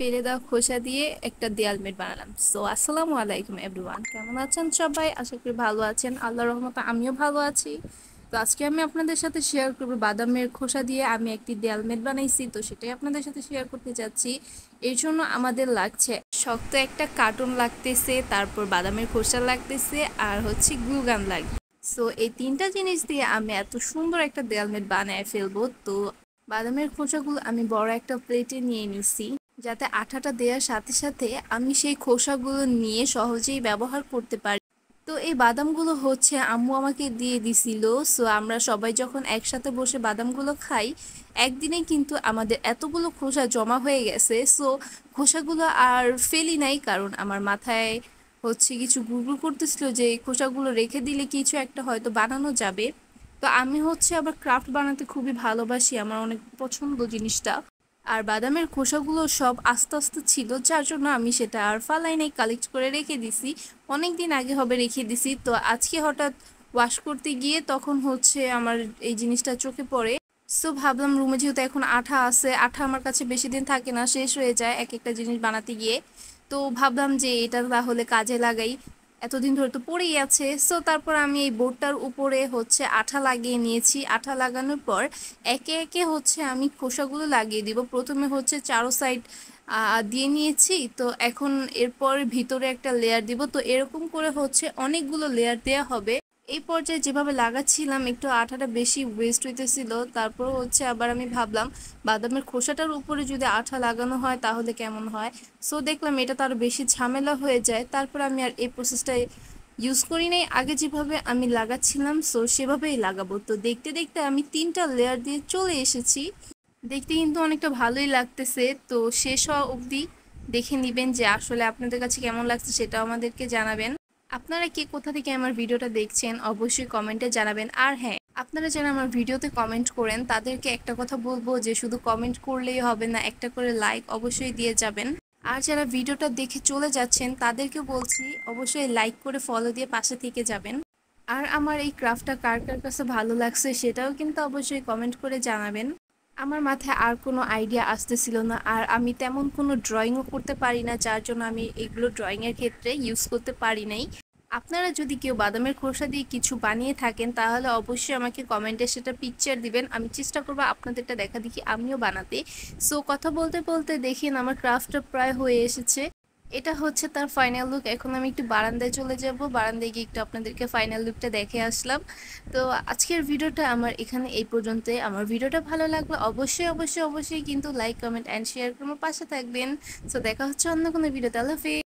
ফেলে দেওয়া খোসা দিয়ে একটা দেয়াল মেট বানালাম। সো আসসালামু আলাইকুম এভরিওয়ান, কেমন আছেন সবাই? আশা করি ভালো আছেন। আল্লাহর রহমতে আমিও ভালো আছি। তো আজকে আমি আপনাদের সাথে শেয়ার করবো বাদামের খোসা দিয়ে আমি একটি দেয়াল মেট বানাইছি। তো সেটাই আপনাদের সাথে শেয়ার করতে যাচ্ছি। এর জন্য আমাদের লাগছে শক্ত একটা কার্টুন লাগতেছে, তারপর বাদামের খোসা লাগতেছে, আর হচ্ছে গ্লুগান লাগবে। সো এই তিনটা জিনিস দিয়ে আমি এত সুন্দর একটা দেয়াল মেট বানায় ফেলবো। তো বাদামের খোসাগুলো আমি বড় একটা প্লেটে নিয়ে নিছি, যাতে আঠাটা দেওয়ার সাথে সাথে আমি সেই খোসাগুলো নিয়ে সহজেই ব্যবহার করতে পারি। তো এই বাদামগুলো হচ্ছে আম্মু আমাকে দিয়ে দিছিল। সো আমরা সবাই যখন একসাথে বসে বাদামগুলো খাই, একদিনে কিন্তু আমাদের এতগুলো খোসা জমা হয়ে গেছে। সো খোসাগুলো আর ফেলি নাই, কারণ আমার মাথায় হচ্ছে কিছু গুড়গুড় করতেছিল যে এই খোসাগুলো রেখে দিলে কিছু একটা হয়তো বানানো যাবে। তো আমি হচ্ছে আবার ক্রাফট বানাতে খুবই ভালোবাসি, আমার অনেক পছন্দ জিনিসটা। আর বাদামের খোসাগুলো সব আস্তে আস্তে ছিল, যার জন্য আমি সেটা আর ফালাই নাই, কালেক্ট করে রেখে দিছি। অনেক দিন আগে হবে রেখে দিছি। তো আজকে হঠাৎ ওয়াশ করতে গিয়ে তখন হচ্ছে আমার এই জিনিসটা চোখে পড়ে। সো ভাবলাম রুমে যেহেতু এখন আঠা আছে, আঠা আমার কাছে বেশি দিন থাকে না, শেষ হয়ে যায় এক একটা জিনিস বানাতে গিয়ে। তো ভাবলাম যে এটা তাহলে কাজে লাগাই, এতদিন ধরে তো পড়েই আছে। সো তারপর আমি এই বোর্ডটার উপরে হচ্ছে আঠা লাগিয়ে নিয়েছি। আঠা লাগানোর পর একে একে হচ্ছে আমি খোসাগুলো লাগিয়ে দিব। প্রথমে হচ্ছে চারো সাইড দিয়ে নিয়েছি। তো এখন এরপর ভিতরে একটা লেয়ার দিব। তো এরকম করে হচ্ছে অনেকগুলো লেয়ার দেওয়া হবে। এই পর্যায়ে যেভাবে লাগাচ্ছিলাম একটু আঠাটা বেশি ওয়েস্ট হইতেছিল। তারপর হচ্ছে আবার আমি ভাবলাম বাদামের খোসাটার উপরে যদি আঠা লাগানো হয় তাহলে কেমন হয়। সো দেখলাম এটা তো আরও বেশি ঝামেলা হয়ে যায়। তারপর আমি আর এই প্রসেসটা ইউজ করি নাই, আগে যেভাবে আমি লাগাচ্ছিলাম সো সেভাবেই লাগাবো। তো দেখতে দেখতে আমি তিনটা লেয়ার দিয়ে চলে এসেছি। দেখতে কিন্তু অনেকটা ভালোই লাগতেছে। তো শেষ হওয়া অবধি দেখে নেবেন যে আসলে আপনাদের কাছে কেমন লাগছে, সেটাও আমাদেরকে জানাবেন। আপনারা কে কোথা থেকে আমার ভিডিওটা দেখছেন অবশ্যই কমেন্টে জানাবেন। আর হ্যাঁ, আপনারা যারা আমার ভিডিওতে কমেন্ট করেন তাদেরকে একটা কথা বলবো যে শুধু কমেন্ট করলেই হবে না, একটা করে লাইক অবশ্যই দিয়ে যাবেন। আর যারা ভিডিওটা দেখে চলে যাচ্ছেন তাদেরকে বলছি অবশ্যই লাইক করে ফলো দিয়ে পাশে থেকে যাবেন। আর আমার এই ক্রাফটটা কার কার কাছে ভালো লাগছে সেটাও কিন্তু অবশ্যই কমেন্ট করে জানাবেন। আমার মাথায় আর কোনো আইডিয়া আসতেছিল না, আর আমি তেমন কোনো ড্রয়িংও করতে পারি না, যার জন্য আমি এগুলো ড্রয়িংয়ের ক্ষেত্রে ইউজ করতে পারি নাই। আপনারা যদি কেউ বাদামের খোসা দিয়ে কিছু বানিয়ে থাকেন তাহলে অবশ্যই আমাকে কমেন্টে সেটা পিকচার দিবেন, আমি চেষ্টা করবো আপনাদেরটা দেখা দেখি আমিও বানাতে। সো কথা বলতে বলতে দেখেন আমার ক্রাফটটা প্রায় হয়ে এসেছে। এটা হচ্ছে তার ফাইনাল লুক। এখন আমি একটু বারান্দায় চলে যাব, বারান্দায় গিয়ে একটু আপনাদেরকে ফাইনাল লুকটা দেখে আসলাম। তো আজকের ভিডিওটা আমার এখানে এই পর্যন্তই। আমার ভিডিওটা ভালো লাগলে অবশ্যই অবশ্যই অবশ্যই কিন্তু লাইক কমেন্ট অ্যান্ড শেয়ার করে আমার পাশে থাকবেন। সো দেখা হচ্ছে অন্য কোনো ভিডিওতে। আল্লাহ হাফেজ।